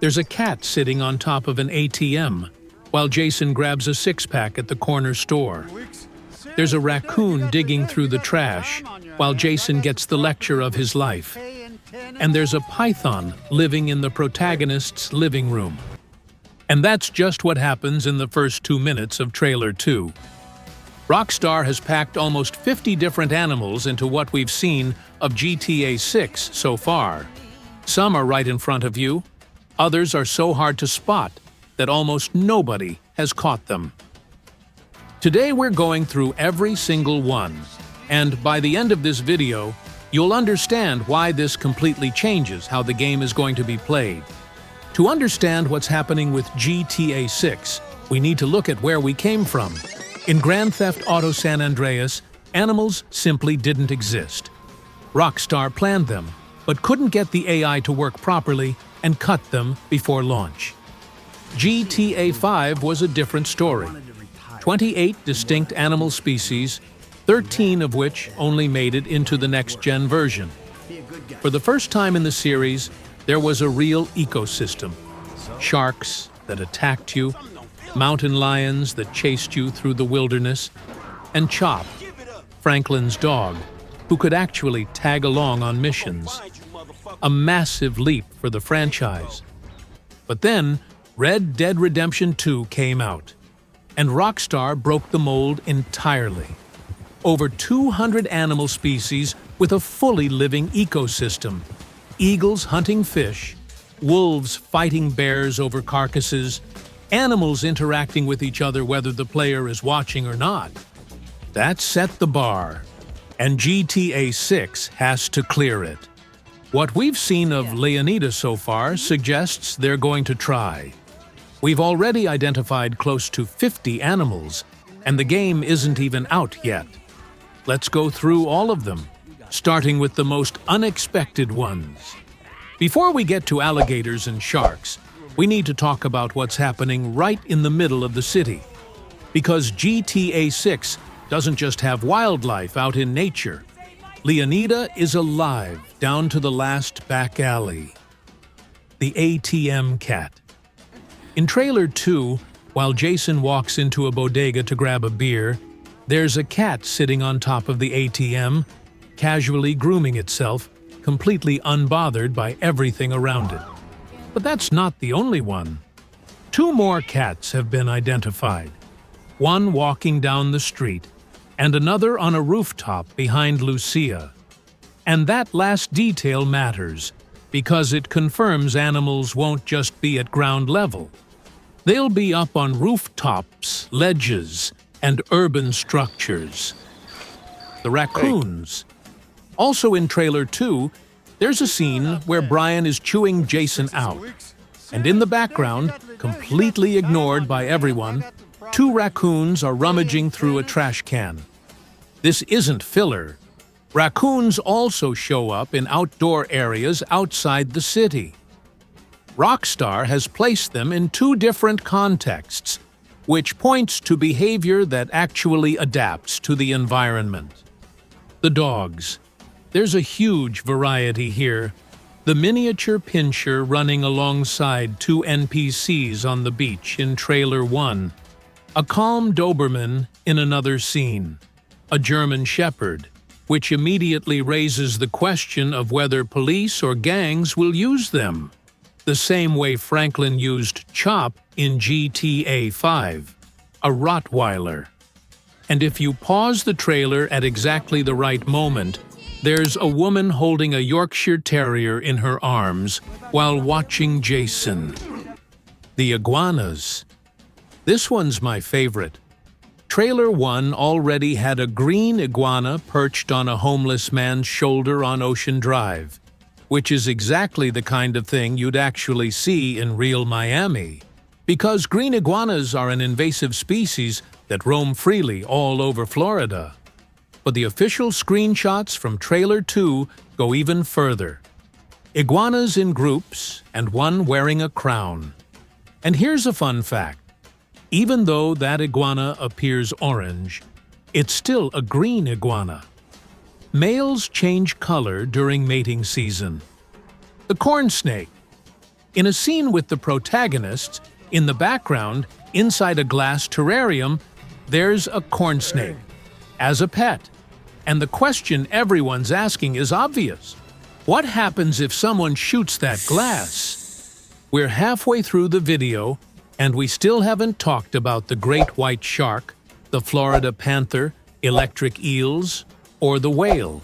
There's a cat sitting on top of an ATM, while Jason grabs a six-pack at the corner store. There's a raccoon digging through the trash, while Jason gets the lecture of his life. And there's a python living in the protagonist's living room. And that's just what happens in the first 2 minutes of Trailer 2. Rockstar has packed almost 50 different animals into what we've seen of GTA 6 so far. Some are right in front of you, others are so hard to spot that almost nobody has caught them. Today we're going through every single one, and by the end of this video, you'll understand why this completely changes how the game is going to be played. To understand what's happening with GTA 6, we need to look at where we came from. In Grand Theft Auto San Andreas, animals simply didn't exist. Rockstar planned them, but couldn't get the AI to work properly and cut them before launch. GTA 5 was a different story. 28 distinct animal species, 13 of which only made it into the next-gen version. For the first time in the series, there was a real ecosystem. Sharks that attacked you, mountain lions that chased you through the wilderness, and Chop, Franklin's dog, who could actually tag along on missions. A massive leap for the franchise. But then, Red Dead Redemption 2 came out, and Rockstar broke the mold entirely. Over 200 animal species with a fully living ecosystem. Eagles hunting fish, wolves fighting bears over carcasses, animals interacting with each other whether the player is watching or not. That set the bar, and GTA 6 has to clear it. What we've seen of Leonida so far suggests they're going to try. We've already identified close to 50 animals, and the game isn't even out yet. Let's go through all of them, starting with the most unexpected ones. Before we get to alligators and sharks, we need to talk about what's happening right in the middle of the city. Because GTA 6 doesn't just have wildlife out in nature. Leonida is alive down to the last back alley. The ATM cat. In Trailer 2, while Jason walks into a bodega to grab a beer, there's a cat sitting on top of the ATM, casually grooming itself, completely unbothered by everything around it. But that's not the only one. 2 more cats have been identified. One walking down the street, and another on a rooftop behind Lucia. And that last detail matters, because it confirms animals won't just be at ground level. They'll be up on rooftops, ledges, and urban structures. The raccoons. Also in Trailer 2, there's a scene where Brian is chewing Jason out. And in the background, completely ignored by everyone, 2 raccoons are rummaging through a trash can. This isn't filler. Raccoons also show up in outdoor areas outside the city. Rockstar has placed them in 2 different contexts, which points to behavior that actually adapts to the environment. The dogs. There's a huge variety here. The miniature pinscher running alongside 2 NPCs on the beach in Trailer 1. A calm Doberman in another scene. A German Shepherd, which immediately raises the question of whether police or gangs will use them. The same way Franklin used Chop in GTA 5. A Rottweiler. And if you pause the trailer at exactly the right moment, there's a woman holding a Yorkshire Terrier in her arms while watching Jason. The iguanas. This one's my favorite. Trailer 1 already had a green iguana perched on a homeless man's shoulder on Ocean Drive, which is exactly the kind of thing you'd actually see in real Miami. Because green iguanas are an invasive species that roam freely all over Florida. But the official screenshots from Trailer 2 go even further. Iguanas in groups and one wearing a crown. And here's a fun fact. Even though that iguana appears orange, it's still a green iguana. Males change color during mating season. The corn snake. In a scene with the protagonists, in the background, inside a glass terrarium, there's a corn snake, as a pet. And the question everyone's asking is obvious. What happens if someone shoots that glass? We're halfway through the video, and we still haven't talked about the great white shark, the Florida panther, electric eels, or the whale.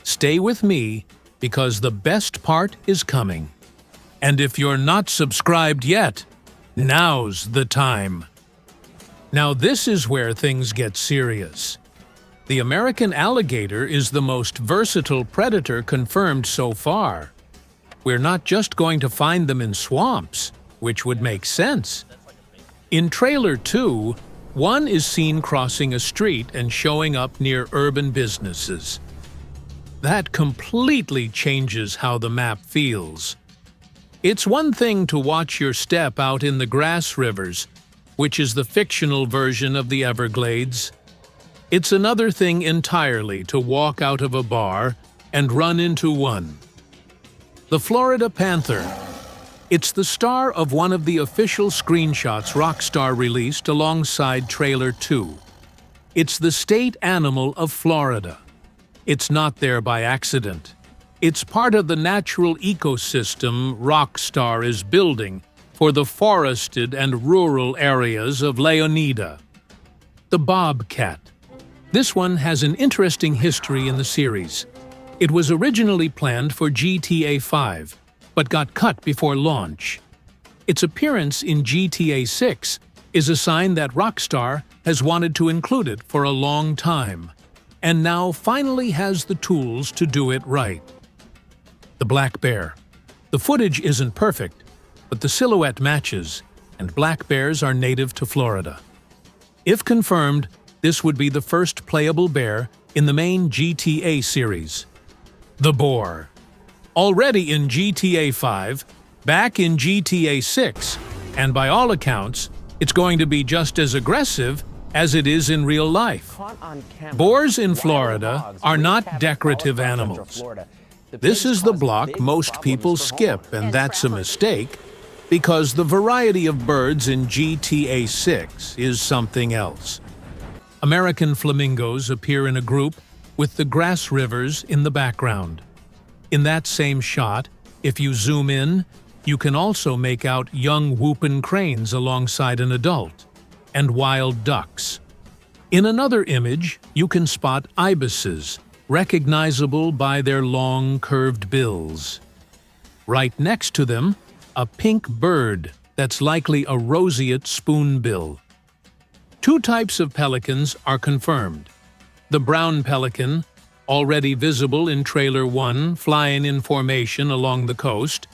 Stay with me, because the best part is coming. And if you're not subscribed yet, now's the time. Now this is where things get serious. The American alligator is the most versatile predator confirmed so far. We're not just going to find them in swamps, which would make sense. In Trailer 2, one is seen crossing a street and showing up near urban businesses. That completely changes how the map feels. It's one thing to watch your step out in the grass rivers, which is the fictional version of the Everglades. It's another thing entirely to walk out of a bar and run into one. The Florida panther. It's the star of one of the official screenshots Rockstar released alongside Trailer 2. It's the state animal of Florida. It's not there by accident. It's part of the natural ecosystem Rockstar is building for the forested and rural areas of Leonida. The bobcat. This one has an interesting history in the series. It was originally planned for GTA 5, but got cut before launch. Its appearance in GTA 6 is a sign that Rockstar has wanted to include it for a long time, and now finally has the tools to do it right. The black bear. The footage isn't perfect, but the silhouette matches, and black bears are native to Florida. If confirmed, this would be the first playable bear in the main GTA series. The boar. Already in GTA 5, back in GTA 6, and by all accounts, it's going to be just as aggressive as it is in real life. Boars in Florida are not decorative animals. This is the block most people skip, and that's a mistake, because the variety of birds in GTA 6 is something else. American flamingos appear in a group with the grass rivers in the background. In that same shot, if you zoom in, you can also make out young whooping cranes alongside an adult, and wild ducks. In another image, you can spot ibises, recognizable by their long, curved bills. Right next to them, a pink bird that's likely a roseate spoonbill. Two types of pelicans are confirmed. The brown pelican, already visible in Trailer 1 flying in formation along the coast,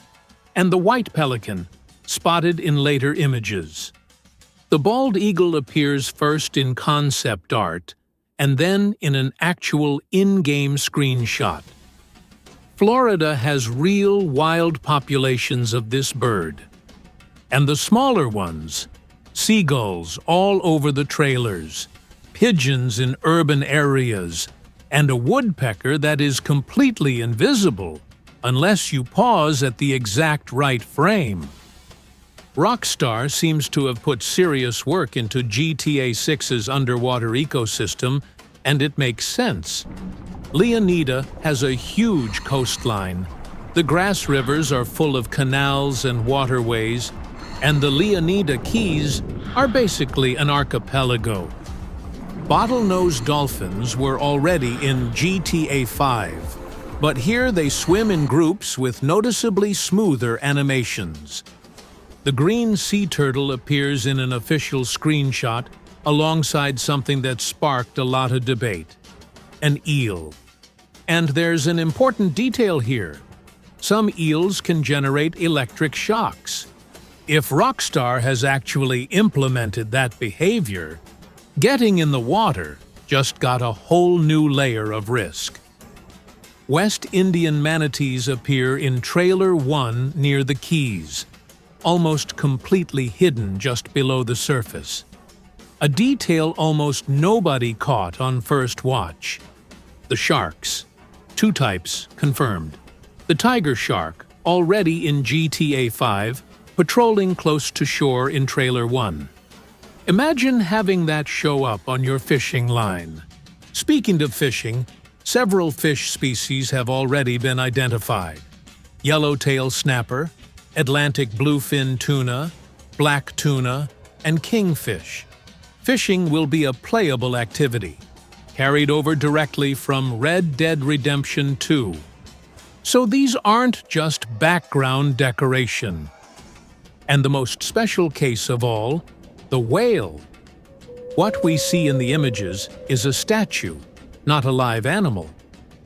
and the white pelican, spotted in later images. The bald eagle appears first in concept art, and then in an actual in-game screenshot. Florida has real wild populations of this bird. And the smaller ones, seagulls all over the trailers, pigeons in urban areas, and a woodpecker that is completely invisible unless you pause at the exact right frame. Rockstar seems to have put serious work into GTA 6's underwater ecosystem, and it makes sense. Leonida has a huge coastline. The grass rivers are full of canals and waterways, and the Leonida Keys are basically an archipelago. Bottlenose dolphins were already in GTA 5, but here they swim in groups with noticeably smoother animations. The green sea turtle appears in an official screenshot alongside something that sparked a lot of debate: an eel. And there's an important detail here. Some eels can generate electric shocks. If Rockstar has actually implemented that behavior, getting in the water just got a whole new layer of risk. West Indian manatees appear in Trailer 1 near the Keys, almost completely hidden just below the surface. A detail almost nobody caught on first watch. The sharks. Two types confirmed. The tiger shark, already in GTA 5, patrolling close to shore in Trailer 1. Imagine having that show up on your fishing line. Speaking of fishing, several fish species have already been identified. Yellowtail snapper, Atlantic bluefin tuna, black tuna, and kingfish. Fishing will be a playable activity, carried over directly from Red Dead Redemption 2. So these aren't just background decoration. And the most special case of all, the whale. What we see in the images is a statue, not a live animal.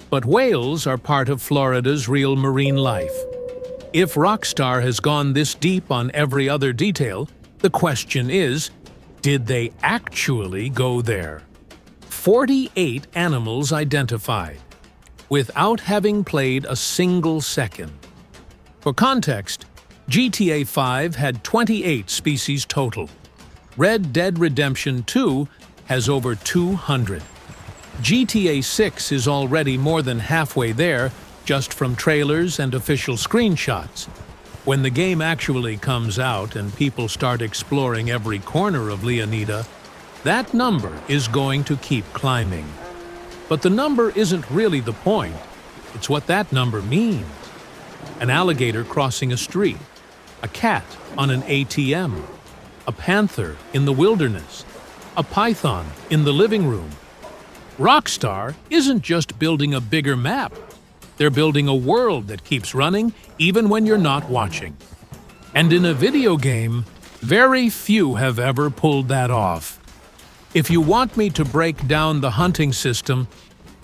But whales are part of Florida's real marine life. If Rockstar has gone this deep on every other detail, the question is, did they actually go there? 48 animals identified, without having played a single second. For context, GTA 5 had 28 species total. Red Dead Redemption 2 has over 200. GTA 6 is already more than halfway there just from trailers and official screenshots. When the game actually comes out and people start exploring every corner of Leonida, that number is going to keep climbing. But the number isn't really the point. It's what that number means. An alligator crossing a street, a cat on an ATM, a panther in the wilderness, a python in the living room. Rockstar isn't just building a bigger map. They're building a world that keeps running even when you're not watching. And in a video game, very few have ever pulled that off. If you want me to break down the hunting system,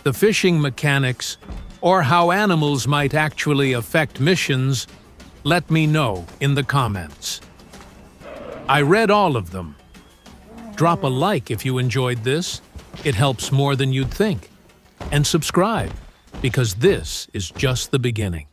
the fishing mechanics, or how animals might actually affect missions, let me know in the comments. I read all of them. Drop a like if you enjoyed this. It helps more than you'd think. And subscribe, because this is just the beginning.